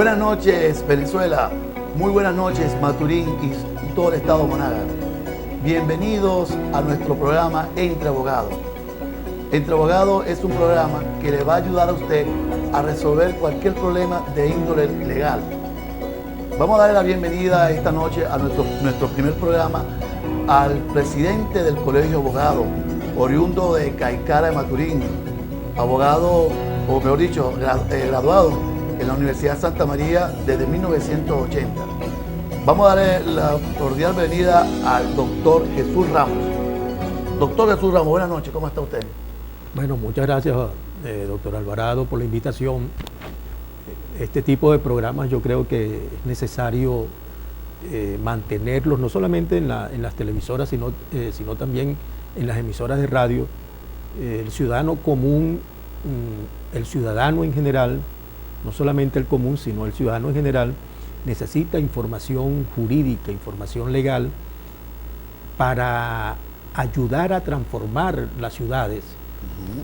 Buenas noches, Venezuela. Muy buenas noches, Maturín y todo el estado de Monagas. Bienvenidos a nuestro programa Entre Abogados. Entre Abogados es un programa que le va a ayudar a usted a resolver cualquier problema de índole legal. Vamos a darle la bienvenida esta noche a nuestro primer programa al presidente del Colegio de Abogados, oriundo de Caicara de Maturín, abogado, o mejor dicho, graduado en la Universidad Santa María desde 1980. Vamos a darle la cordial bienvenida al doctor Jesús Ramos. Doctor Jesús Ramos, buenas noches, ¿cómo está usted? Bueno, muchas gracias, doctor Alvarado, por la invitación. Este tipo de programas yo creo que es necesario mantenerlos, no solamente en las televisoras, sino también en las emisoras de radio. El ciudadano común, el ciudadano en general, no solamente el común, sino el ciudadano en general, necesita información jurídica, información legal, para ayudar a transformar las ciudades.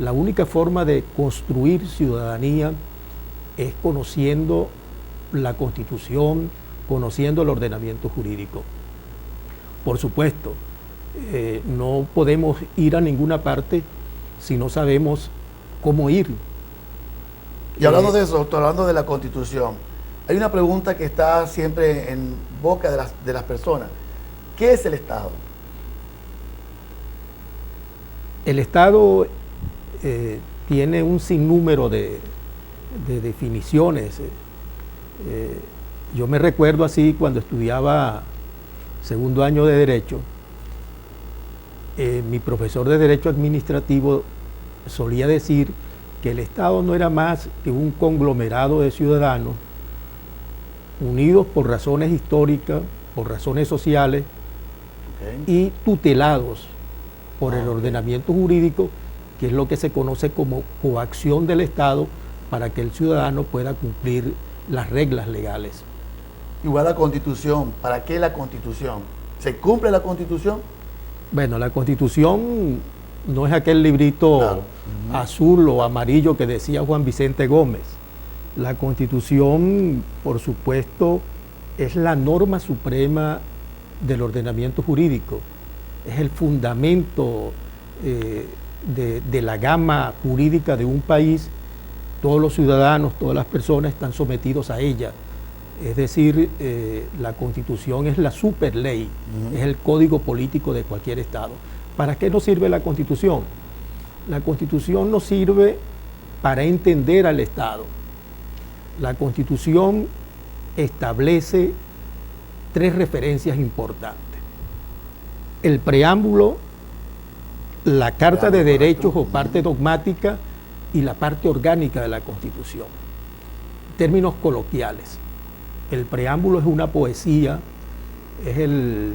La única forma de construir ciudadanía es conociendo la Constitución, conociendo el ordenamiento jurídico. Por supuesto, no podemos ir a ninguna parte si no sabemos cómo ir. Y hablando de eso, doctor, hablando de la Constitución, hay una pregunta que está siempre en boca de las personas. ¿Qué es el Estado? El Estado tiene un sinnúmero de definiciones. Yo me recuerdo así cuando estudiaba segundo año de Derecho, mi profesor de Derecho Administrativo solía decir que el Estado no era más que un conglomerado de ciudadanos unidos por razones históricas, por razones sociales, y tutelados por el ordenamiento jurídico, que es lo que se conoce como coacción del Estado para que el ciudadano pueda cumplir las reglas legales. Igual la Constitución, ¿para qué la Constitución? ¿Se cumple la Constitución? Bueno, la Constitución no es aquel librito claro, azul o amarillo que decía Juan Vicente Gómez. La Constitución, por supuesto, es la norma suprema del ordenamiento jurídico. Es el fundamento de la gama jurídica de un país. Todos los ciudadanos, todas las personas están sometidos a ella. Es decir, la Constitución es la superley, es el código político de cualquier Estado. ¿Para qué nos sirve la Constitución? La Constitución nos sirve para entender al Estado. La Constitución establece tres referencias importantes. El preámbulo, la Carta de Derechos o parte dogmática y la parte orgánica de la Constitución. En términos coloquiales, el preámbulo es una poesía, es el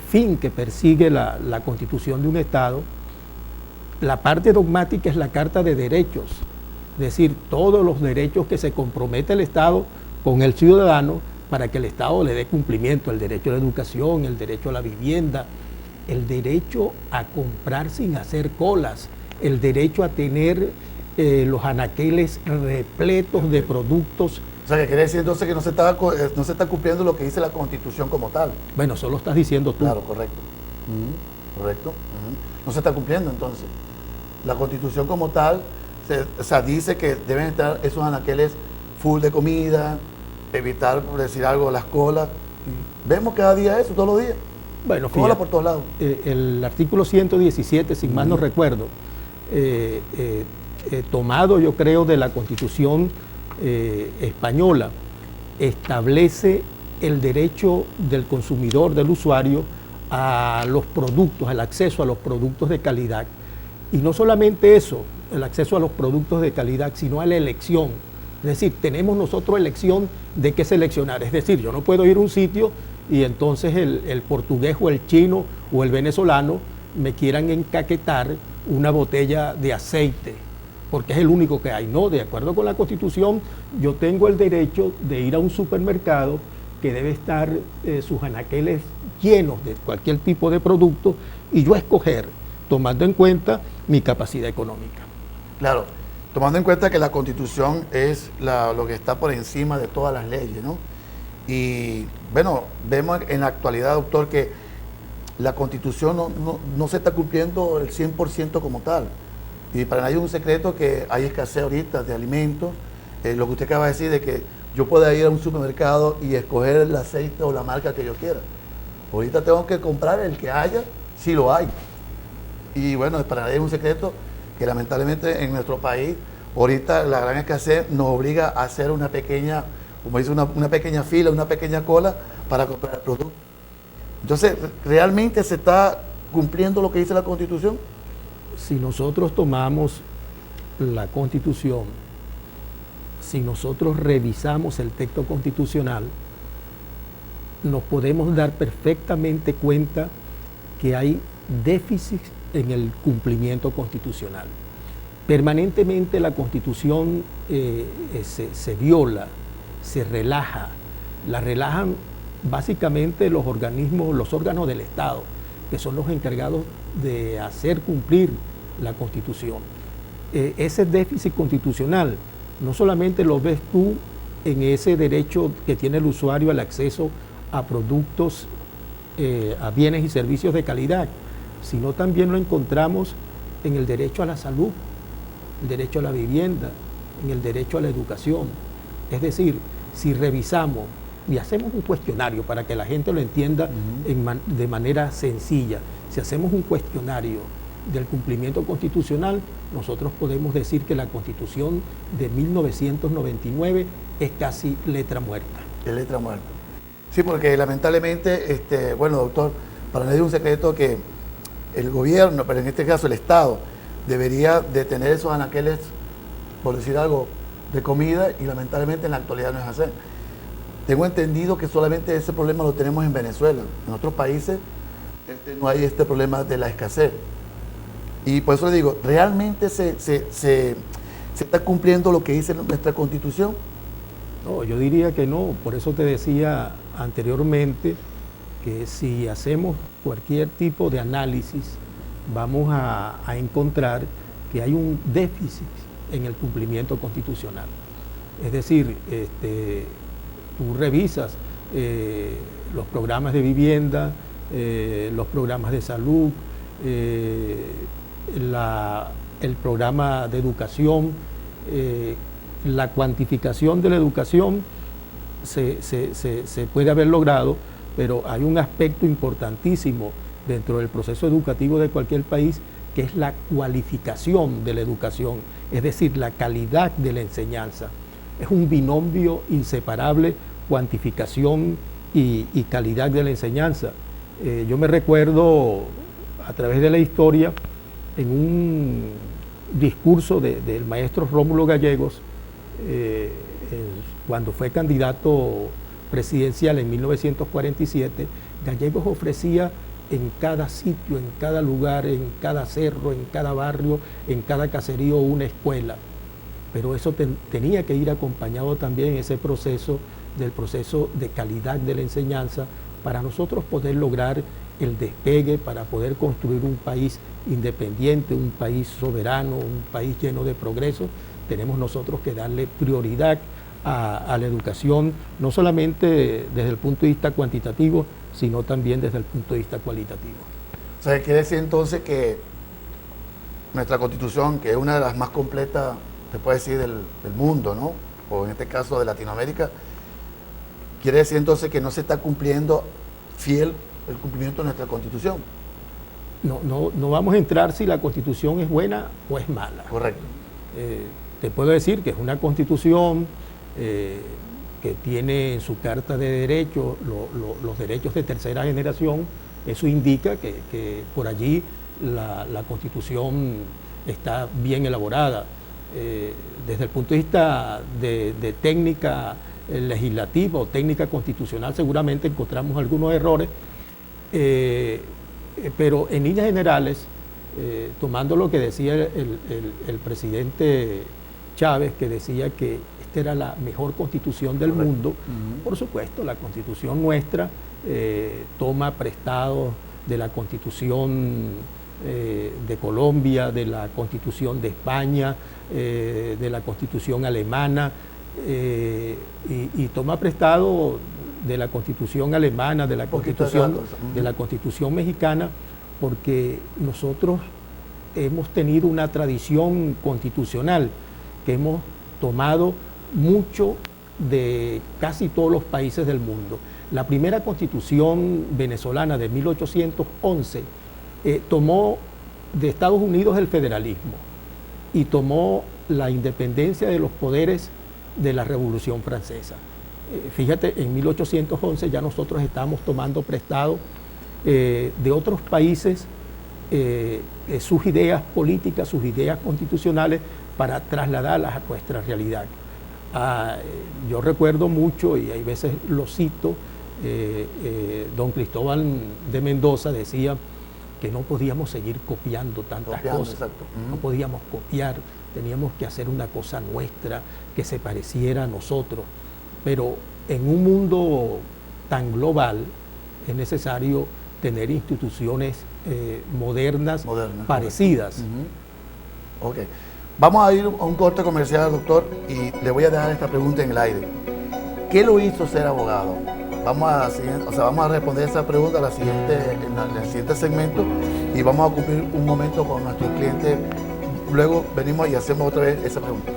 fin que persigue la Constitución de un Estado. La parte dogmática es la Carta de Derechos, es decir, todos los derechos que se compromete el Estado con el ciudadano para que el Estado le dé cumplimiento: el derecho a la educación, el derecho a la vivienda, el derecho a comprar sin hacer colas, el derecho a tener los anaqueles repletos de productos. O sea, que quiere decir entonces que no se está cumpliendo lo que dice la Constitución como tal. Bueno, eso lo estás diciendo tú. Claro, correcto. Correcto. No se está cumpliendo entonces. La Constitución como tal, dice que deben estar esos anaqueles full de comida, evitar, por decir algo, las colas. Vemos cada día eso, todos los días. Bueno, cola por todos lados. El artículo 117, si mal no recuerdo, tomado yo creo de la Constitución española, establece el derecho del consumidor, del usuario, a los productos, al acceso a los productos de calidad. Y no solamente eso, el acceso a los productos de calidad, sino a la elección. Es decir, tenemos nosotros elección de qué seleccionar. Es decir, yo no puedo ir a un sitio y entonces el portugués o el chino o el venezolano me quieran encaquetar una botella de aceite, porque es el único que hay. No, de acuerdo con la Constitución, yo tengo el derecho de ir a un supermercado que debe estar sus anaqueles llenos de cualquier tipo de producto y yo escoger, tomando en cuenta mi capacidad económica. Claro. tomando en cuenta que la Constitución es lo que está por encima de todas las leyes, ¿no? Y bueno, vemos en la actualidad, doctor, que la Constitución no se está cumpliendo el 100% como tal. Y para nadie es un secreto que hay escasez ahorita de alimentos. Lo que usted acaba de decir de que yo pueda ir a un supermercado y escoger el aceite o la marca que yo quiera. Ahorita tengo que comprar el que haya, si lo hay. Y bueno, para nadie es un secreto que lamentablemente en nuestro país, ahorita la gran escasez nos obliga a hacer una pequeña, como dice, una pequeña fila, una pequeña cola para comprar el producto. Entonces, ¿realmente se está cumpliendo lo que dice la Constitución? Si nosotros tomamos la Constitución, si nosotros revisamos el texto constitucional, nos podemos dar perfectamente cuenta que hay déficit en el cumplimiento constitucional. Permanentemente la Constitución se viola, se relaja, la relajan básicamente los órganos del Estado, que son los encargados de hacer cumplir la Constitución. Ese déficit constitucional no solamente lo ves tú en ese derecho que tiene el usuario al acceso a productos, a bienes y servicios de calidad, sino también lo encontramos en el derecho a la salud, el derecho a la vivienda, en el derecho a la educación. Es decir, si revisamos y hacemos un cuestionario para que la gente lo entienda de manera sencilla, si hacemos un cuestionario del cumplimiento constitucional, nosotros podemos decir que la Constitución de 1999 es casi letra muerta. Es letra muerta. Sí, porque lamentablemente, bueno, doctor, para nadie es un secreto que el gobierno, pero en este caso el Estado, debería de tener esos anaqueles, por decir algo, de comida, y lamentablemente en la actualidad no es así. Tengo entendido que solamente ese problema lo tenemos en Venezuela. En otros países no hay este problema de la escasez. Y por eso le digo, ¿realmente se está cumpliendo lo que dice nuestra Constitución? No, yo diría que no. Por eso te decía anteriormente que si hacemos cualquier tipo de análisis, vamos a encontrar que hay un déficit en el cumplimiento constitucional. Es decir, tú revisas los programas de vivienda, los programas de salud, el programa de educación, la cuantificación de la educación se puede haber logrado, pero hay un aspecto importantísimo dentro del proceso educativo de cualquier país, que es la cualificación de la educación, es decir, la calidad de la enseñanza. Es un binomio inseparable, cuantificación y calidad de la enseñanza. Yo me recuerdo a través de la historia, en un discurso del maestro Rómulo Gallegos, cuando fue candidato presidencial en 1947, Gallegos ofrecía en cada sitio, en cada lugar, en cada cerro, en cada barrio, en cada caserío una escuela. Pero eso tenía que ir acompañado también ese proceso, del proceso de calidad de la enseñanza, para nosotros poder lograr el despegue, para poder construir un país independiente, un país soberano, un país lleno de progreso. Tenemos nosotros que darle prioridad a la educación, no solamente desde el punto de vista cuantitativo, sino también desde el punto de vista cualitativo. O sea, quiere decir entonces que nuestra Constitución, que es una de las más completas, se puede decir, del mundo, ¿no? O en este caso de Latinoamérica, quiere decir entonces que no se está cumpliendo fiel el cumplimiento de nuestra Constitución. No vamos a entrar si la Constitución es buena o es mala. Correcto. Te puedo decir que es una Constitución que tiene en su Carta de Derechos los derechos de tercera generación. Eso indica que por allí la Constitución está bien elaborada. Desde el punto de vista de técnica legislativa o técnica constitucional, seguramente encontramos algunos errores, pero en líneas generales, tomando lo que decía el presidente Chávez, que decía que esta era la mejor constitución del mundo, por supuesto, la constitución nuestra toma prestado de la constitución de Colombia, de la Constitución de España, de la Constitución alemana, y toma prestado de la Constitución alemana, de la Constitución mexicana, porque nosotros hemos tenido una tradición constitucional que hemos tomado mucho de casi todos los países del mundo. La primera Constitución venezolana de 1811 tomó de Estados Unidos el federalismo y tomó la independencia de los poderes de la Revolución Francesa. Fíjate, en 1811 ya nosotros estábamos tomando prestado de otros países sus ideas políticas, sus ideas constitucionales, para trasladarlas a nuestra realidad. Yo recuerdo mucho, y hay veces lo cito, don Cristóbal de Mendoza decía que no podíamos seguir copiando tantas cosas. Exacto. No podíamos copiar, teníamos que hacer una cosa nuestra que se pareciera a nosotros. Pero en un mundo tan global es necesario tener instituciones modernas, parecidas. Ok. Vamos a ir a un corte comercial, doctor, y le voy a dejar esta pregunta en el aire. ¿Qué lo hizo ser abogado? Vamos a responder esa pregunta en el siguiente segmento, y vamos a cumplir un momento con nuestros clientes. Luego venimos y hacemos otra vez esa pregunta.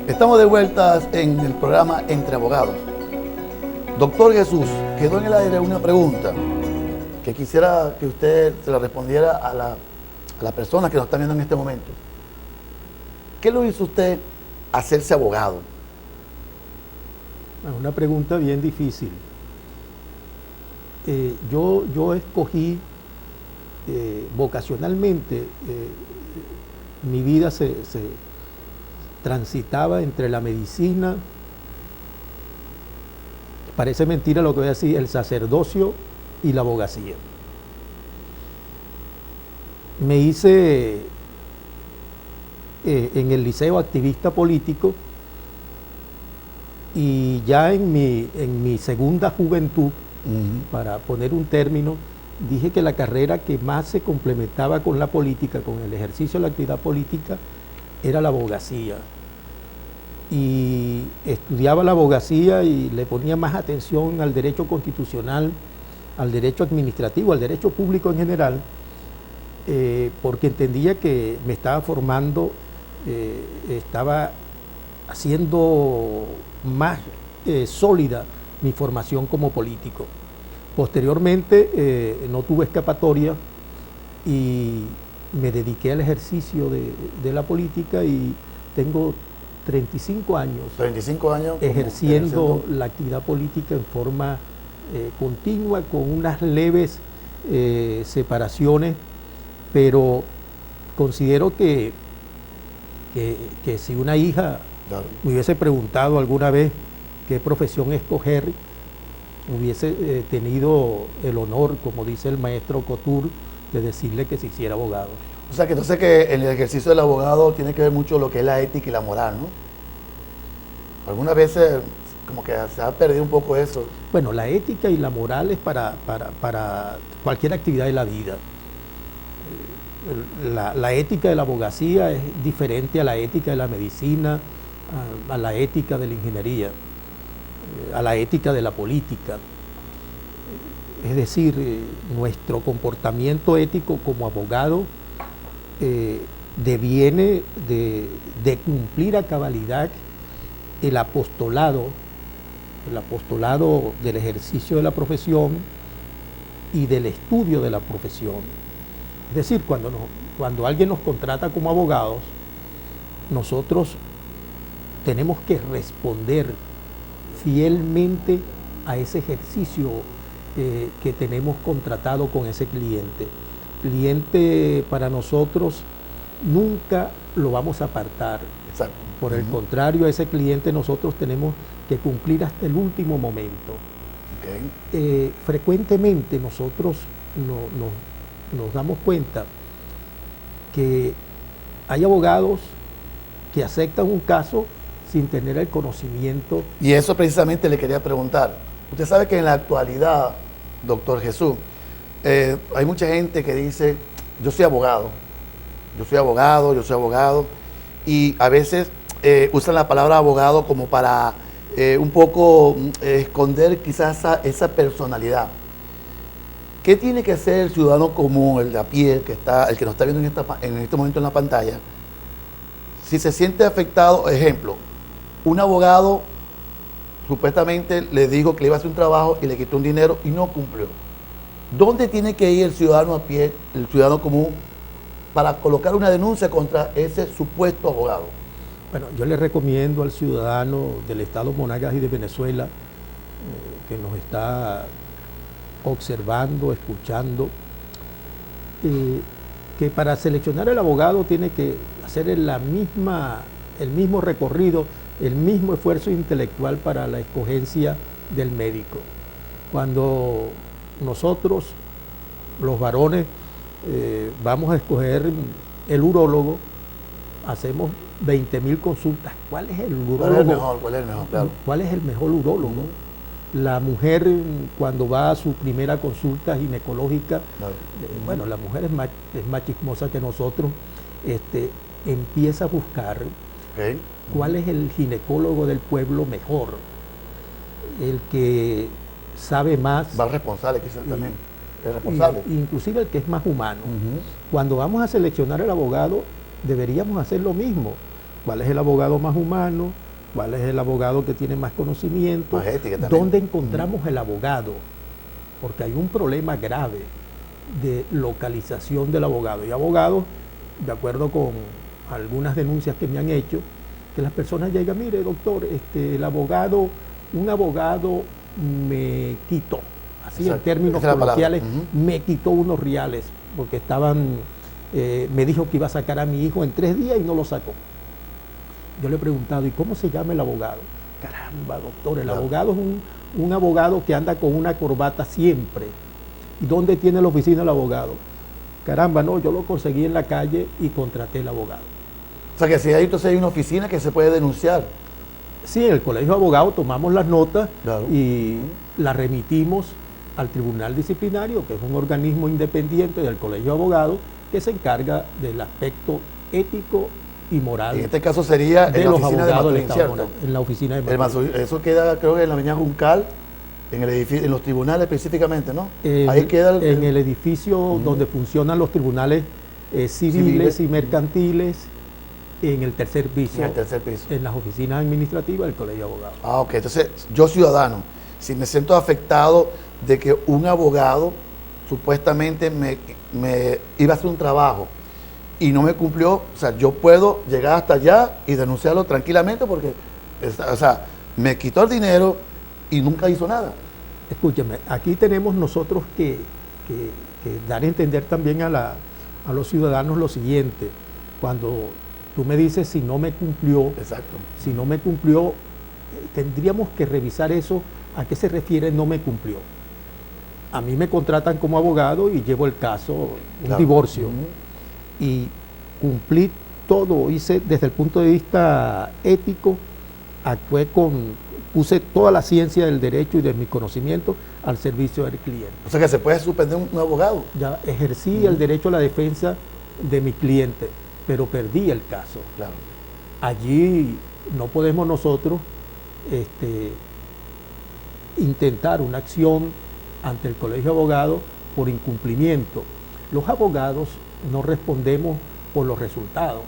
Estamos de vuelta en el programa Entre Abogados. Doctor Jesús, quedó en el aire una pregunta que quisiera que usted se la respondiera a la persona que nos está viendo en este momento. ¿Qué lo hizo usted hacerse abogado? Una pregunta bien difícil. Yo escogí vocacionalmente, mi vida se transitaba entre la medicina, parece mentira lo que voy a decir, el sacerdocio y la abogacía. Me hice en el liceo activista político, y ya en mi segunda juventud, para poner un término, dije que la carrera que más se complementaba con la política, con el ejercicio de la actividad política, era la abogacía. Y estudiaba la abogacía y le ponía más atención al derecho constitucional, al derecho administrativo, al derecho público en general, porque entendía que me estaba formando, estaba haciendo más sólida mi formación como político. Posteriormente no tuve escapatoria y me dediqué al ejercicio de la política, y tengo 35 años, ejerciendo la actividad política en forma continua, con unas leves separaciones, pero considero que si una hija me hubiese preguntado alguna vez qué profesión escoger, hubiese tenido el honor, como dice el maestro Couture, de decirle que se hiciera abogado. O sea, que entonces que el ejercicio del abogado tiene que ver mucho lo que es la ética y la moral, ¿no? Algunas veces como que se ha perdido un poco eso. Bueno, la ética y la moral es para cualquier actividad de la vida. La ética de la abogacía es diferente a la ética de la medicina, a la ética de la ingeniería, a la ética de la política. Es decir, nuestro comportamiento ético como abogado deviene de cumplir a cabalidad el apostolado del ejercicio de la profesión y del estudio de la profesión. Es decir, cuando alguien nos contrata como abogados, nosotros tenemos que responder fielmente a ese ejercicio que tenemos contratado con ese cliente. Cliente para nosotros nunca lo vamos a apartar. Exacto. Por el contrario, a ese cliente nosotros tenemos que cumplir hasta el último momento. Okay. Frecuentemente nosotros nos damos cuenta que hay abogados que aceptan un caso sin tener el conocimiento. Y eso precisamente le quería preguntar. Usted sabe que en la actualidad, doctor Jesús, hay mucha gente que dice, yo soy abogado, y a veces usan la palabra abogado como para un poco esconder quizás esa personalidad. ¿Qué tiene que hacer el ciudadano común, el de a pie, el que nos está viendo en este momento en la pantalla? Si se siente afectado, ejemplo, un abogado supuestamente le dijo que le iba a hacer un trabajo y le quitó un dinero y no cumplió. ¿Dónde tiene que ir el ciudadano a pie, el ciudadano común, para colocar una denuncia contra ese supuesto abogado? Bueno, yo le recomiendo al ciudadano del estado Monagas y de Venezuela que nos está observando, escuchando, que para seleccionar el abogado tiene que hacer el mismo recorrido, el mismo esfuerzo intelectual para la escogencia del médico. Cuando nosotros, los varones, vamos a escoger el urólogo, hacemos 20.000 consultas. ¿Cuál es el urólogo? ¿Cuál es el mejor? Claro. ¿Cuál es el mejor urólogo? La mujer, cuando va a su primera consulta ginecológica, bueno, la mujer es más chismosa que nosotros, empieza a buscar cuál es el ginecólogo del pueblo mejor, el que sabe más. Más responsable quizás también. Es responsable. Inclusive el que es más humano. Cuando vamos a seleccionar el abogado, deberíamos hacer lo mismo. ¿Cuál es el abogado más humano? ¿Cuál es el abogado que tiene más conocimiento? Más ética también. ¿Dónde encontramos el abogado? Porque hay un problema grave de localización del abogado. Y abogados, de acuerdo con algunas denuncias que me han hecho, que las personas llegan, mire doctor, un abogado me quitó, así en términos coloquiales, me quitó unos reales, porque me dijo que iba a sacar a mi hijo en 3 días y no lo sacó. Yo le he preguntado, ¿y cómo se llama el abogado? Caramba, doctor, el abogado es un abogado que anda con una corbata siempre. ¿Y dónde tiene la oficina del abogado? Caramba, no, yo lo conseguí en la calle y contraté el abogado. O sea que si hay, entonces hay una oficina que se puede denunciar. Sí, en el Colegio de Abogados tomamos las notas y las remitimos al Tribunal Disciplinario, que es un organismo independiente del Colegio de Abogados que se encarga del aspecto ético y moral. En este caso sería en la oficina de Maturín, ¿cierto? En la oficina de Maturín. Eso queda, creo que en la avenida Juncal, en el edificio, en los tribunales específicamente, ¿no? Ahí queda en el edificio donde funcionan los tribunales civiles y mercantiles, en el tercer piso. En las oficinas administrativas del Colegio de Abogados. Ah, ok. Entonces, yo ciudadano, si me siento afectado de que un abogado supuestamente me iba a hacer un trabajo y no me cumplió, o sea, yo puedo llegar hasta allá y denunciarlo tranquilamente porque, o sea, me quitó el dinero y nunca hizo nada. Escúcheme, aquí tenemos nosotros que dar a entender también a los ciudadanos lo siguiente. Cuando tú me dices si no me cumplió, si no me cumplió, tendríamos que revisar eso, a qué se refiere no me cumplió. A mí me contratan como abogado y llevo el caso, un divorcio. Y cumplí todo, hice desde el punto de vista ético, puse toda la ciencia del derecho y de mi conocimiento al servicio del cliente. O sea que se puede suspender un abogado. Ya ejercí el derecho a la defensa de mi cliente, pero perdí el caso. Claro. Allí no podemos nosotros intentar una acción ante el Colegio de Abogados por incumplimiento. Los abogados no respondemos por los resultados.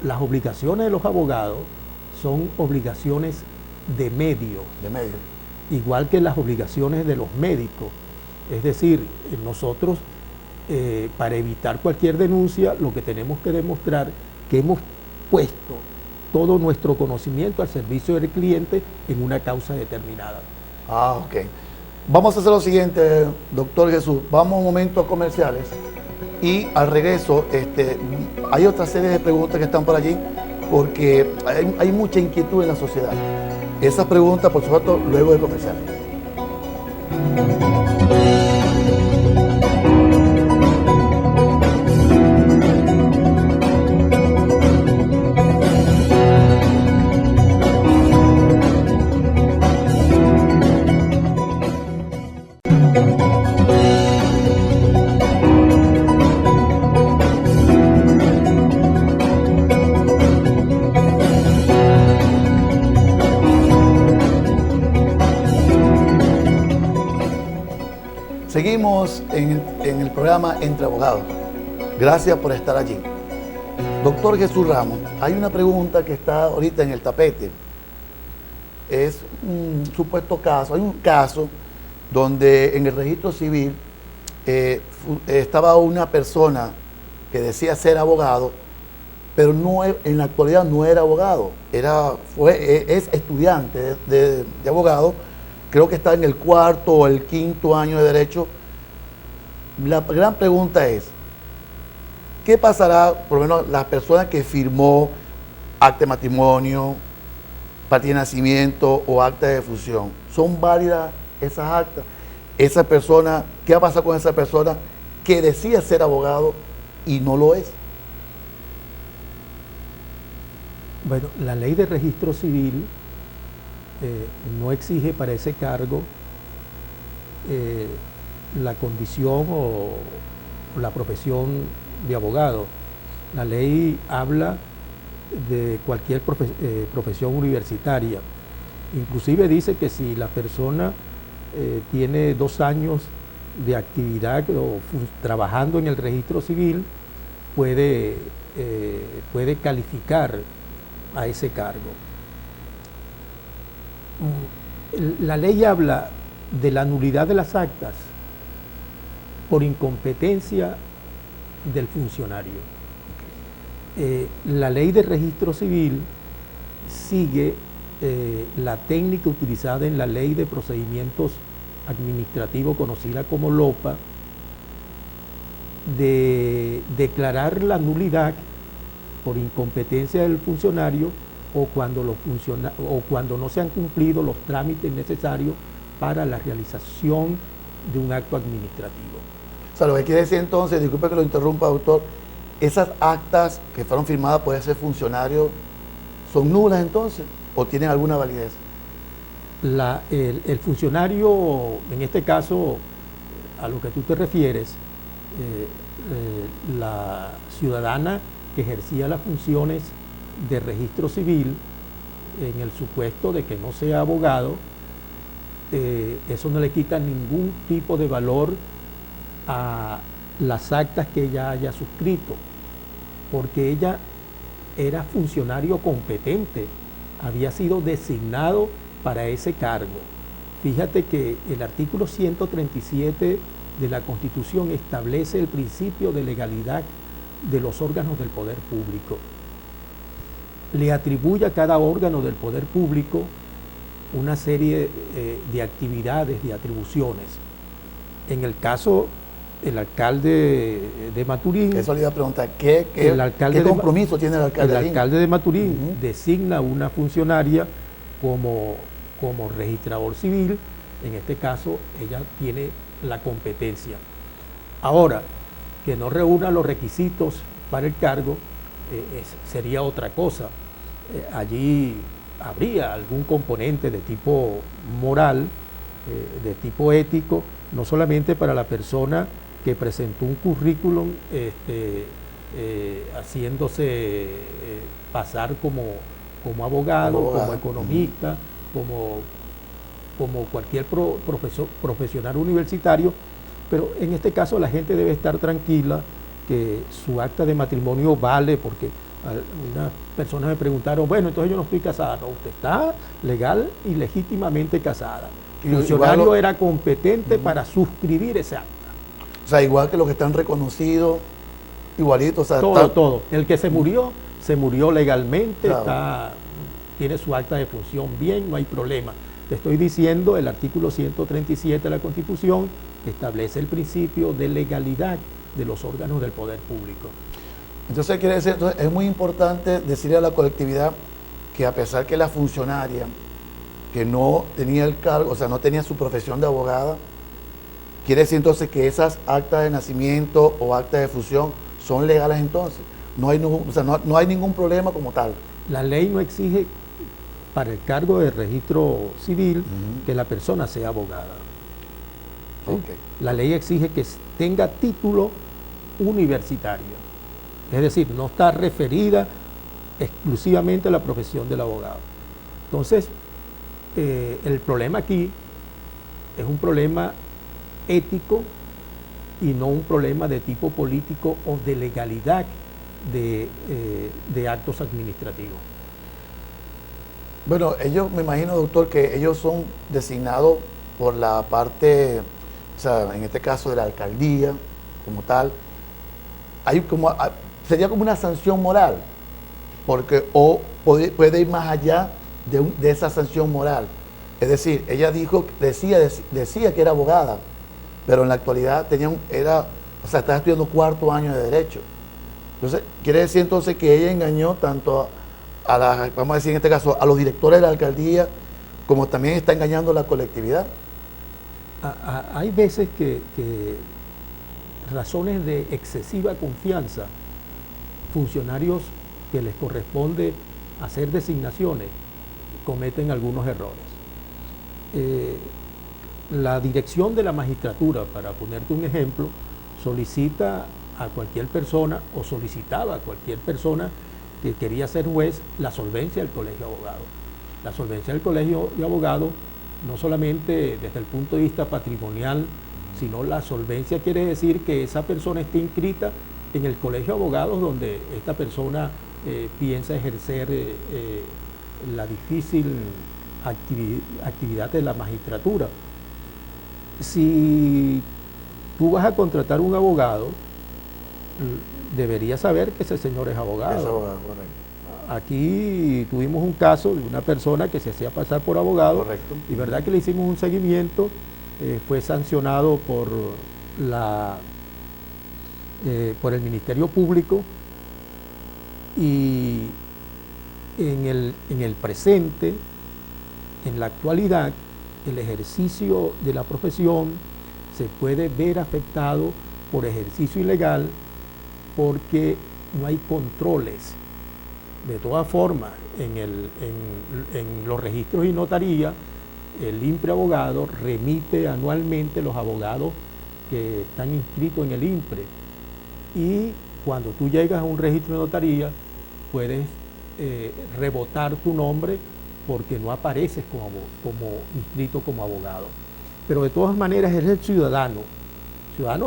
Las obligaciones de los abogados son obligaciones de medio. Igual que las obligaciones de los médicos. Es decir, nosotros, para evitar cualquier denuncia, lo que tenemos que demostrar que hemos puesto todo nuestro conocimiento al servicio del cliente en una causa determinada. Ah, ok. Vamos a hacer lo siguiente, doctor Jesús. Vamos un momento a comerciales y al regreso hay otra serie de preguntas que están por allí porque hay mucha inquietud en la sociedad. Esas preguntas, por supuesto, luego de comerciales. Seguimos en el programa Entre Abogados. Gracias por estar allí. Doctor Jesús Ramos, hay una pregunta que está ahorita en el tapete. Es un supuesto caso, hay un caso donde en el registro civil estaba una persona que decía ser abogado, pero en la actualidad no era abogado, es estudiante de abogado. Creo que está en el 4º o el 5º año de Derecho. La gran pregunta es, ¿qué pasará, por lo menos, las personas que firmó acta de matrimonio, partida de nacimiento o acta de defunción? ¿Son válidas esas actas? Esa persona, ¿qué va a pasar con esa persona que decía ser abogado y no lo es? Bueno, la ley de registro civil no exige para ese cargo la condición o la profesión de abogado. La ley habla de cualquier profesión universitaria. Inclusive dice que si la persona tiene 2 años de actividad o trabajando en el registro civil, puede calificar a ese cargo. La ley habla de la nulidad de las actas por incompetencia del funcionario. La ley de registro civil sigue la técnica utilizada en la ley de procedimientos administrativos conocida como LOPA, de declarar la nulidad por incompetencia del funcionario o cuando no se han cumplido los trámites necesarios para la realización de un acto administrativo. O sea, lo que quiere decir entonces, disculpe que lo interrumpa, doctor, esas actas que fueron firmadas por ese funcionario, ¿son nulas entonces o tienen alguna validez? El funcionario, en este caso, a lo que tú te refieres, la ciudadana que ejercía las funciones de registro civil, en el supuesto de que no sea abogado, eso no le quita ningún tipo de valor a las actas que ella haya suscrito, porque ella era funcionario competente, había sido designado para ese cargo. Fíjate que el artículo 137 de la Constitución establece el principio de legalidad de los órganos del poder público. Le atribuye a cada órgano del poder público una serie de actividades, de atribuciones. En el caso, el alcalde de Maturín... Eso le iba a preguntar, ¿qué compromiso tiene el alcalde? El alcalde de Maturín designa una funcionaria como registrador civil. En este caso, ella tiene la competencia. Ahora, que no reúna los requisitos para el cargo, sería otra cosa. Allí habría algún componente de tipo moral, de tipo ético, no solamente para la persona que presentó un currículum haciéndose pasar como abogado, como economista, como cualquier profesional universitario, pero en este caso la gente debe estar tranquila que su acta de matrimonio vale, porque algunas personas me preguntaron, bueno, entonces yo no estoy casada. No, usted está legal y legítimamente casada. El funcionario era competente para suscribir ese acta. O sea, igual que los que están reconocidos, igualito. O sea, todo. El que se murió legalmente, claro. Tiene su acta de función bien, no hay problema. Te estoy diciendo, el artículo 137 de la Constitución establece el principio de legalidad de los órganos del poder público. Entonces, quiere decir, es muy importante decirle a la colectividad que a pesar que la funcionaria que no tenía el cargo, o sea, no tenía su profesión de abogada, quiere decir entonces que esas actas de nacimiento o actas de fusión son legales entonces. No hay ningún problema como tal. La ley no exige para el cargo de registro civil que la persona sea abogada. ¿Sí? Okay. La ley exige que tenga título universitario. Es decir, no está referida exclusivamente a la profesión del abogado. Entonces, el problema aquí es un problema ético y no un problema de tipo político o de legalidad de actos administrativos. Bueno, ellos, me imagino, doctor, que ellos son designados por la parte, o sea, en este caso de la alcaldía, como tal. Sería como una sanción moral, porque puede ir más allá de esa sanción moral. Es decir, ella decía que era abogada, pero en la actualidad estaba estudiando cuarto año de Derecho. Entonces, quiere decir entonces que ella engañó tanto vamos a decir en este caso, a los directores de la alcaldía, como también está engañando a la colectividad. Hay veces que razones de excesiva confianza, funcionarios que les corresponde hacer designaciones, cometen algunos errores. La dirección de la magistratura, para ponerte un ejemplo, solicita a cualquier persona o solicitaba a cualquier persona que quería ser juez la solvencia del colegio de abogados. La solvencia del colegio de abogados no solamente desde el punto de vista patrimonial, sino la solvencia quiere decir que esa persona esté inscrita en el colegio de abogados donde esta persona piensa ejercer la difícil actividad de la magistratura. Si tú vas a contratar un abogado, deberías saber que ese señor es abogado. Es abogado, correcto. Aquí tuvimos un caso de una persona que se hacía pasar por abogado. Correcto. Y verdad que le hicimos un seguimiento, fue sancionado por el Ministerio Público y en el presente, en la actualidad, el ejercicio de la profesión se puede ver afectado por ejercicio ilegal porque no hay controles. De todas formas, en los registros y notarías, el INPRE abogado remite anualmente los abogados que están inscritos en el INPRE. Y cuando tú llegas a un registro de notaría, puedes rebotar tu nombre porque no apareces como inscrito como abogado. Pero de todas maneras es el ciudadano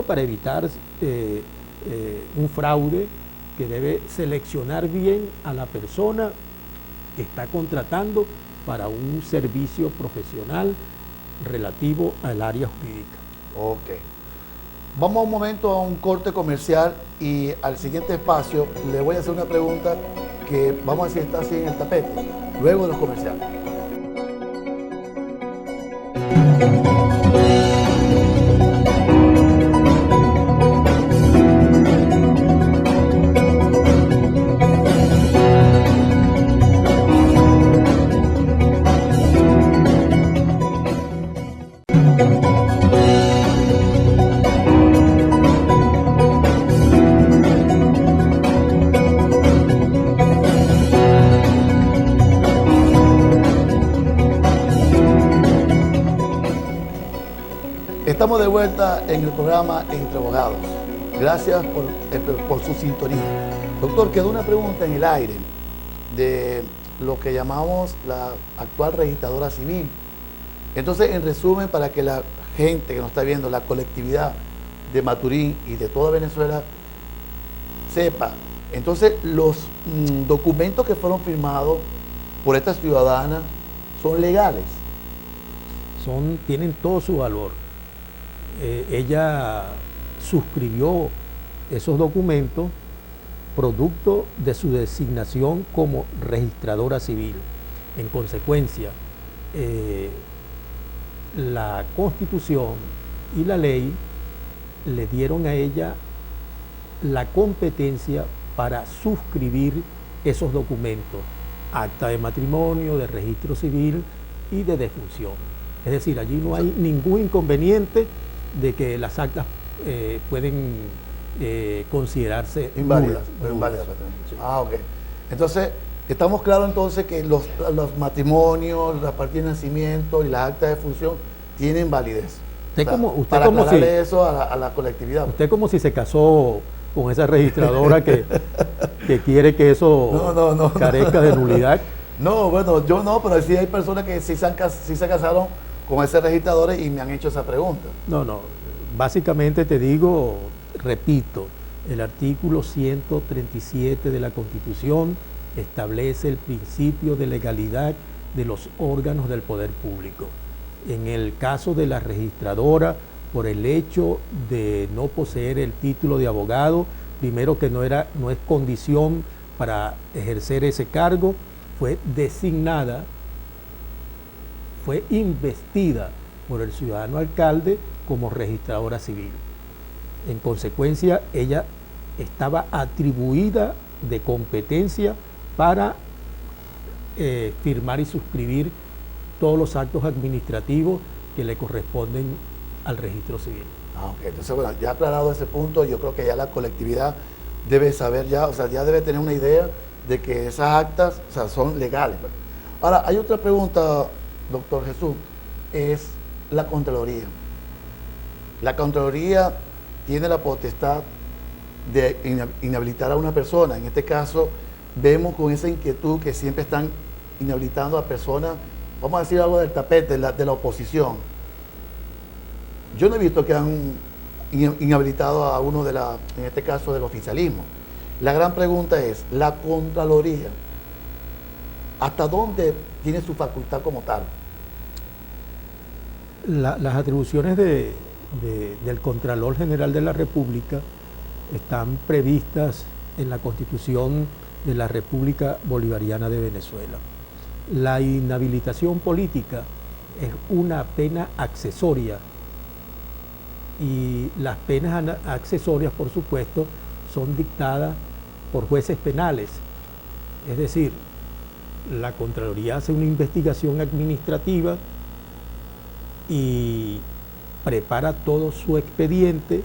para evitar un fraude, que debe seleccionar bien a la persona que está contratando para un servicio profesional relativo al área jurídica. Ok. Vamos un momento a un corte comercial y al siguiente espacio le voy a hacer una pregunta que vamos a ver si está así en el tapete, luego de los comerciales. Estamos de vuelta en el programa Entre Abogados. Gracias por su sintonía. Doctor, quedó una pregunta en el aire de lo que llamamos la actual registradora civil. Entonces, en resumen, para que la gente que nos está viendo, la colectividad de Maturín y de toda Venezuela sepa, entonces los documentos que fueron firmados por esta ciudadana son legales. Tienen todo su valor. Ella suscribió esos documentos producto de su designación como registradora civil. En consecuencia, la Constitución y la ley le dieron a ella la competencia para suscribir esos documentos, acta de matrimonio, de registro civil y de defunción. Es decir, allí no hay ningún inconveniente de que las actas pueden considerarse inválidas. nulas. Sí. Ah, ok. Entonces, estamos claros entonces que los matrimonios, las partidas de nacimiento y las actas de función tienen validez. Para aclararle eso a la colectividad. Usted como si se casó con esa registradora que quiere que eso carezca de nulidad. No, bueno, yo no, pero sí hay personas que sí se casaron con ese registrador y me han hecho esa pregunta. No, básicamente te digo, repito, el artículo 137 de la Constitución establece el principio de legalidad de los órganos del poder público. En el caso de la registradora, por el hecho de no poseer el título de abogado, primero que no es condición para ejercer ese cargo, fue designada, fue investida por el ciudadano alcalde como registradora civil. En consecuencia, ella estaba atribuida de competencia para firmar y suscribir todos los actos administrativos que le corresponden al registro civil. Ah, ok. Entonces, bueno, ya aclarado ese punto, yo creo que ya la colectividad debe saber ya, o sea, ya debe tener una idea de que esas actas, o sea, son legales. Ahora, hay otra pregunta, doctor Jesús, es la Contraloría. La Contraloría tiene la potestad de inhabilitar a una persona. En este caso, vemos con esa inquietud que siempre están inhabilitando a personas, vamos a decir algo del tapete, de la oposición. Yo no he visto que han inhabilitado a uno en este caso del oficialismo. La gran pregunta es, la Contraloría, ¿hasta dónde tiene su facultad como tal? Las atribuciones del Contralor General de la República están previstas en la Constitución de la República Bolivariana de Venezuela. La inhabilitación política es una pena accesoria y las penas accesorias, por supuesto, son dictadas por jueces penales. Es decir, la Contraloría hace una investigación administrativa y prepara todo su expediente,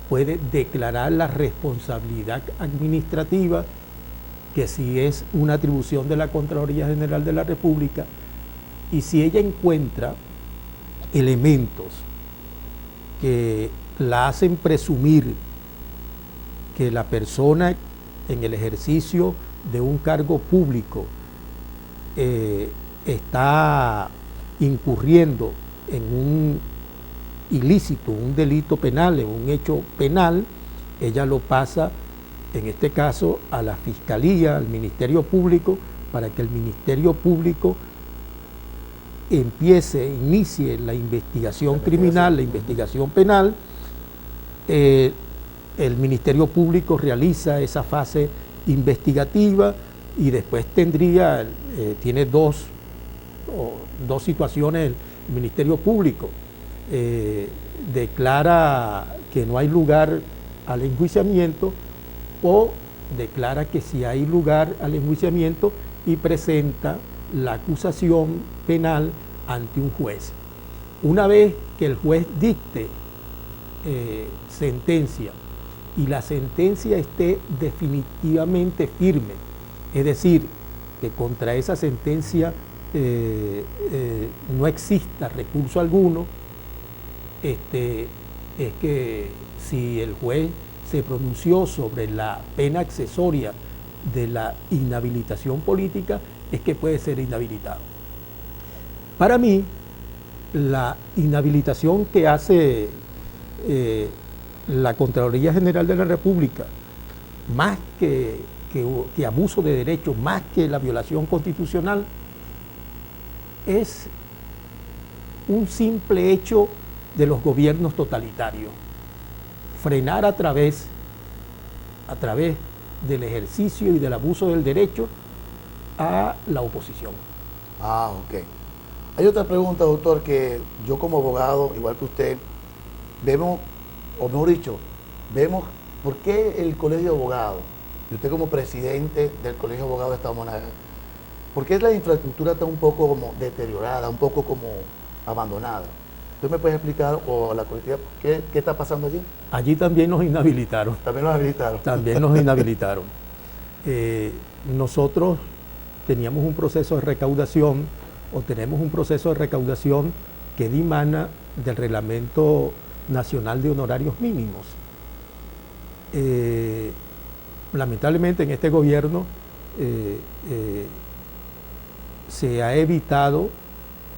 puede declarar la responsabilidad administrativa, que si es una atribución de la Contraloría General de la República, y si ella encuentra elementos que la hacen presumir que la persona en el ejercicio de un cargo público está incurriendo en un ilícito, un delito penal, en un hecho penal, ella lo pasa, en este caso, a la Fiscalía, al Ministerio Público, para que el Ministerio Público inicie la investigación criminal, la investigación penal. El Ministerio Público realiza esa fase investigativa y después tiene dos situaciones el Ministerio Público. Declara que no hay lugar al enjuiciamiento o declara que sí hay lugar al enjuiciamiento y presenta la acusación penal ante un juez. Una vez que el juez dicte sentencia y la sentencia esté definitivamente firme, es decir, que contra esa sentencia no exista recurso alguno, es que si el juez se pronunció sobre la pena accesoria de la inhabilitación política, es que puede ser inhabilitado. Para mí, la inhabilitación que hace la Contraloría General de la República, más que abuso de derechos, más que la violación constitucional, es un simple hecho de los gobiernos totalitarios. Frenar a través del ejercicio y del abuso del derecho a la oposición. Ah, ok. Hay otra pregunta, doctor, que yo como abogado, igual que usted, vemos, o mejor dicho, vemos por qué el Colegio de Abogados, y usted como presidente del Colegio de Abogados de Estado Monagas, ¿por qué la infraestructura está un poco como deteriorada, un poco como abandonada? ¿Usted me puede explicar, o la colectividad, qué está pasando allí? Allí también nos inhabilitaron. También nos habilitaron. También nos inhabilitaron. Nosotros teníamos un proceso de recaudación, o tenemos un proceso de recaudación que dimana del Reglamento Nacional de Honorarios Mínimos. Lamentablemente en este gobierno se ha evitado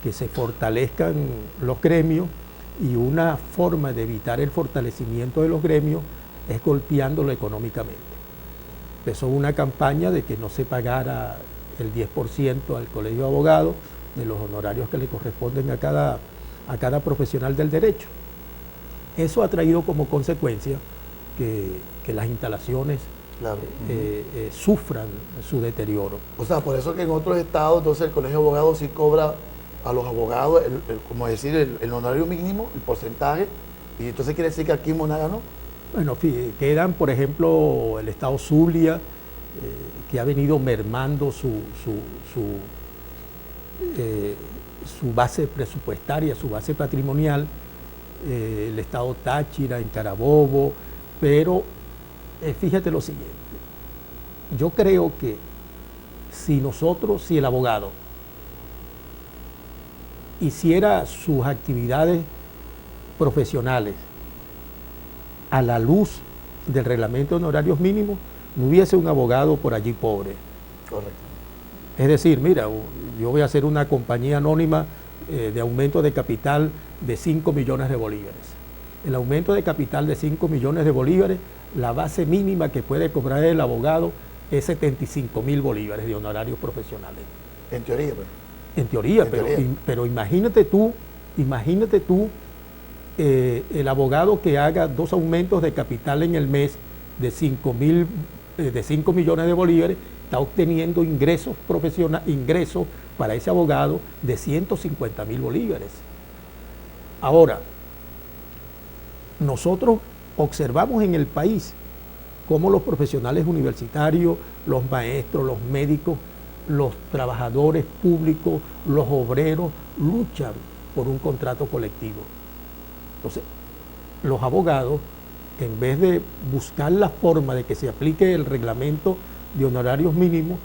que se fortalezcan los gremios, y una forma de evitar el fortalecimiento de los gremios es golpeándolo económicamente. Empezó una campaña de que no se pagara el 10% al Colegio de Abogados de los honorarios que le corresponden a cada profesional del derecho. Eso ha traído como consecuencia que las instalaciones sufran su deterioro. O sea, por eso que en otros estados, entonces el Colegio de Abogados sí cobra a los abogados, como decir, el honorario mínimo, el porcentaje, y entonces quiere decir que aquí en Monagas no. Bueno, quedan, por ejemplo, el estado Zulia, que ha venido mermando su base presupuestaria, su base patrimonial, el estado Táchira, en Carabobo, pero fíjate lo siguiente, yo creo que si el abogado hiciera sus actividades profesionales a la luz del reglamento de honorarios mínimos, no hubiese un abogado por allí pobre. Correcto. Es decir, mira, yo voy a hacer una compañía anónima de aumento de capital de 5 millones de bolívares. El aumento de capital de 5 millones de bolívares, la base mínima que puede cobrar el abogado es 75.000 bolívares de honorarios profesionales. En teoría, pues. En teoría, pero imagínate tú, el abogado que haga 2 aumentos de capital en el mes de 5 millones de bolívares, está obteniendo ingresos para ese abogado de 150.000 bolívares. Ahora, nosotros observamos en el país cómo los profesionales universitarios, los maestros, los médicos, los trabajadores públicos, los obreros luchan por un contrato colectivo. Entonces, los abogados, en vez de buscar la forma de que se aplique el reglamento de honorarios mínimos,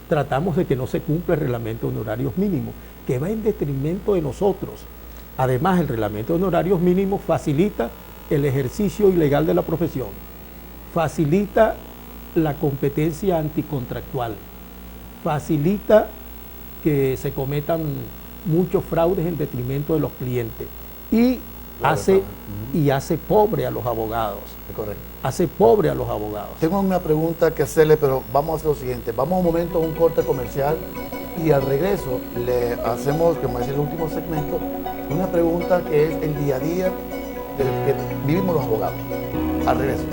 tratamos de que no se cumpla el reglamento de honorarios mínimos, que va en detrimento de nosotros. Además, el reglamento de honorarios mínimos facilita el ejercicio ilegal de la profesión, facilita la competencia anticontractual, facilita que se cometan muchos fraudes en detrimento de los clientes y hace pobre a los abogados. Correcto. Hace pobre a los abogados. Tengo una pregunta que hacerle, pero vamos a hacer lo siguiente. Vamos un momento a un corte comercial y al regreso le hacemos, como es el último segmento, una pregunta que es el día a día del que vivimos los abogados. Al regreso.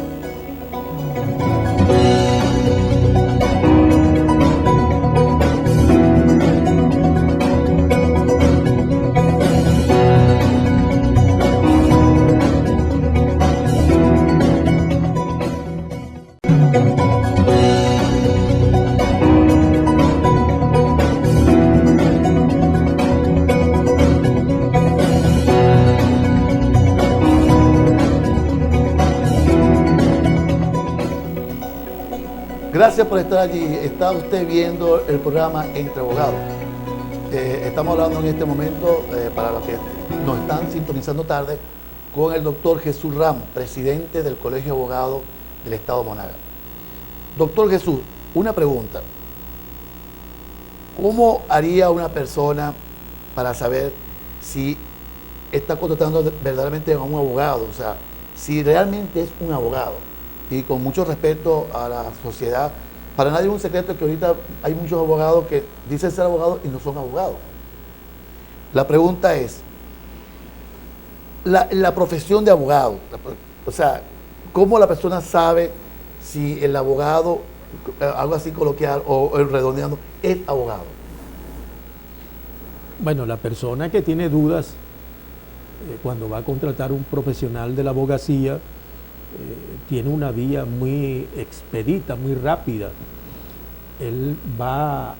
Gracias por estar allí. Está usted viendo el programa Entre Abogados. Estamos hablando en este momento, para los que nos están sintonizando tarde, con el doctor Jesús Ramos, presidente del Colegio de Abogados del Estado de Monagas. Doctor Jesús, una pregunta. ¿Cómo haría una persona para saber si está contratando verdaderamente a un abogado? O sea, si realmente es un abogado. Y con mucho respeto a la sociedad, para nadie es un secreto que ahorita hay muchos abogados que dicen ser abogados y no son abogados. La pregunta es, la profesión de abogado, o sea, ¿cómo la persona sabe si el abogado, algo así coloquial o el redondeando, es abogado? Bueno, la persona que tiene dudas cuando va a contratar un profesional de la abogacía tiene una vía muy expedita, muy rápida. Él va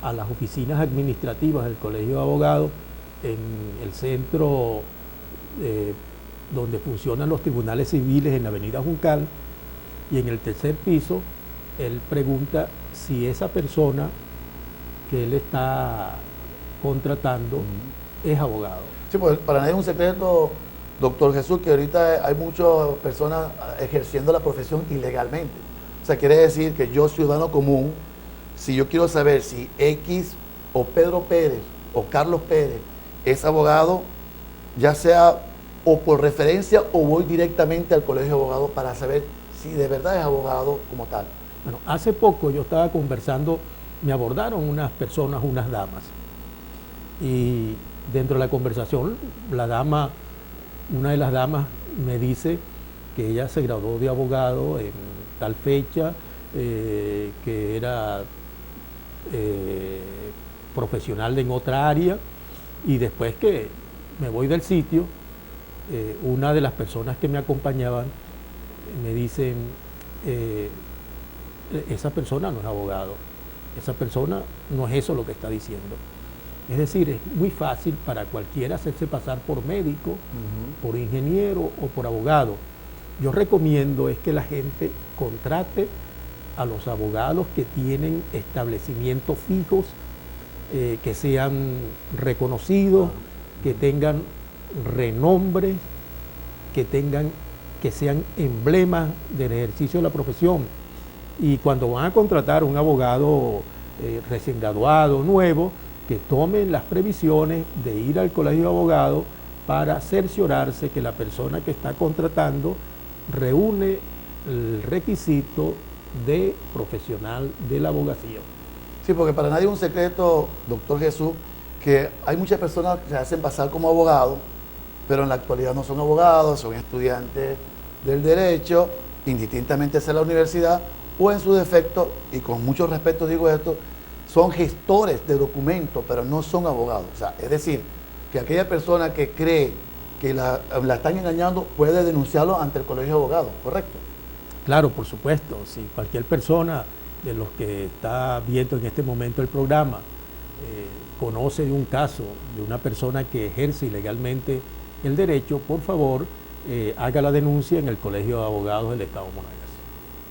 a las oficinas administrativas del Colegio de Abogados en el centro donde funcionan los tribunales civiles en la avenida Juncal, y en el tercer piso él pregunta si esa persona que él está contratando es abogado. Sí, pues para nadie es un secreto, doctor Jesús, que ahorita hay muchas personas ejerciendo la profesión ilegalmente. O sea, quiere decir que yo, ciudadano común, si yo quiero saber si X o Pedro Pérez o Carlos Pérez es abogado, ya sea o por referencia o voy directamente al Colegio de Abogados para saber si de verdad es abogado como tal. Bueno, hace poco yo estaba conversando, me abordaron unas personas, unas damas, y dentro de la conversación, una de las damas me dice que ella se graduó de abogado en tal fecha, que era profesional en otra área, y después que me voy del sitio, una de las personas que me acompañaban me dicen, esa persona no es abogado, esa persona no es eso lo que está diciendo. Es decir, es muy fácil para cualquiera hacerse pasar por médico, por ingeniero o por abogado. Yo recomiendo es que la gente contrate a los abogados que tienen establecimientos fijos, que sean reconocidos, que tengan renombre, que sean emblemas del ejercicio de la profesión. Y cuando van a contratar un abogado recién graduado, nuevo, que tomen las previsiones de ir al Colegio de Abogados para cerciorarse que la persona que está contratando reúne el requisito de profesional de la abogacía. Sí, porque para nadie es un secreto, doctor Jesús, que hay muchas personas que se hacen pasar como abogados, pero en la actualidad no son abogados, son estudiantes del derecho, indistintamente sea la universidad, o en su defecto, y con mucho respeto digo esto, son gestores de documentos, pero no son abogados. O sea, es decir, que aquella persona que cree que la están engañando puede denunciarlo ante el Colegio de Abogados, ¿correcto? Claro, por supuesto. Si cualquier persona de los que está viendo en este momento el programa conoce de un caso de una persona que ejerce ilegalmente el derecho, por favor, haga la denuncia en el Colegio de Abogados del Estado Monagas.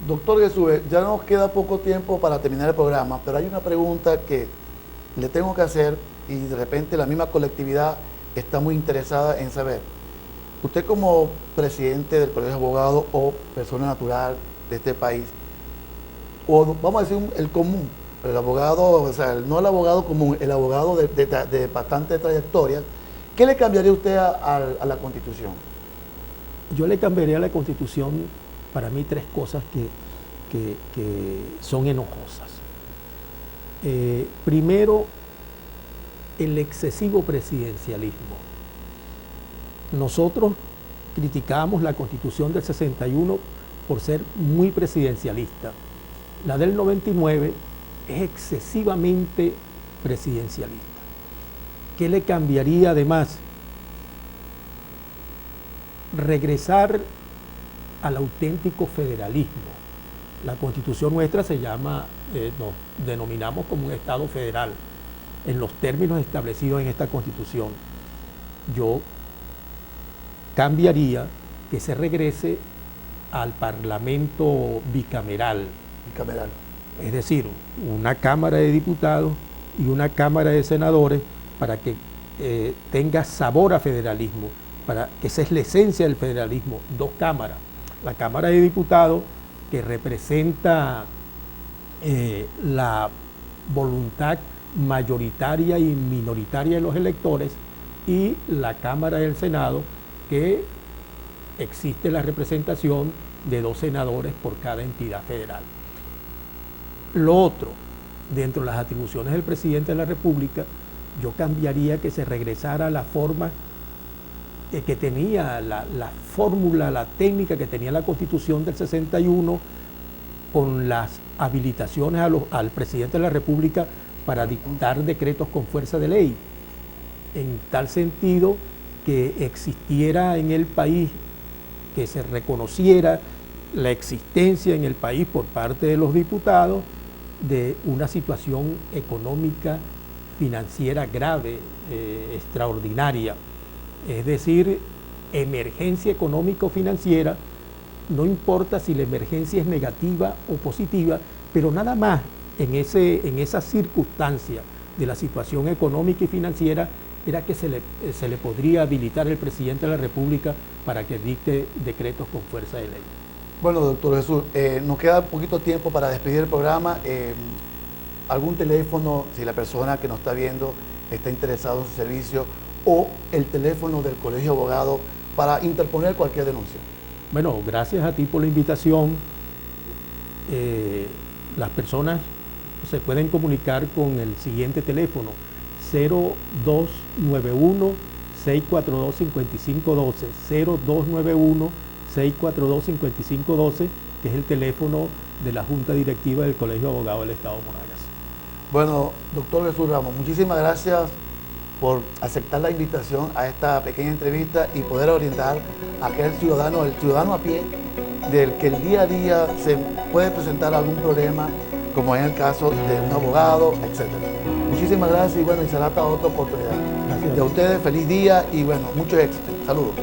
Doctor Jesús, ya nos queda poco tiempo para terminar el programa, pero hay una pregunta que le tengo que hacer y de repente la misma colectividad está muy interesada en saber. Usted como presidente del Colegio de Abogados o persona natural de este país, o vamos a decir el común, el abogado, o sea, no el abogado común, el abogado de bastante trayectoria, ¿qué le cambiaría usted a la Constitución? Yo le cambiaría a la Constitución, para mí, tres cosas que son enojosas. Primero, el excesivo presidencialismo. Nosotros criticamos la Constitución del 61 por ser muy presidencialista. La del 99 es excesivamente presidencialista. ¿Qué le cambiaría además? Regresar al auténtico federalismo. La Constitución nuestra se llama, nos denominamos como un Estado federal, en los términos establecidos en esta Constitución. Yo cambiaría que se regrese al Parlamento bicameral. Bicameral. Es decir, una Cámara de Diputados y una Cámara de Senadores para que tenga sabor a federalismo, para que esa es la esencia del federalismo, dos cámaras. La Cámara de Diputados, que representa la voluntad mayoritaria y minoritaria de los electores, y la Cámara del Senado, que existe la representación de 2 senadores por cada entidad federal. Lo otro, dentro de las atribuciones del presidente de la República, yo cambiaría que se regresara a la forma que tenía, la fórmula, la técnica que tenía la Constitución del 61, con las habilitaciones al presidente de la República para dictar decretos con fuerza de ley. en tal sentido que existiera en el país, que se reconociera la existencia en el país por parte de los diputados de una situación económica, financiera grave, extraordinaria. Es decir, emergencia económico-financiera, no importa si la emergencia es negativa o positiva, pero nada más en esa circunstancia de la situación económica y financiera era que se le podría habilitar al presidente de la República para que dicte decretos con fuerza de ley. Bueno, doctor Jesús, nos queda poquito tiempo para despedir el programa. ¿Algún teléfono, si la persona que nos está viendo está interesado en su servicio, o el teléfono del Colegio de Abogados para interponer cualquier denuncia? Bueno, gracias a ti por la invitación. Las personas se pueden comunicar con el siguiente teléfono: 0291-642-5512, 0291-642-5512, que es el teléfono de la Junta Directiva del Colegio de Abogados del Estado de Monagas. Bueno, doctor Jesús Ramos, muchísimas gracias por aceptar la invitación a esta pequeña entrevista y poder orientar a aquel ciudadano, el ciudadano a pie, del que el día a día se puede presentar algún problema, como en el caso de un abogado, etc. Muchísimas gracias y bueno, y será hasta otra oportunidad. Gracias. De ustedes, feliz día y bueno, mucho éxito. Saludos.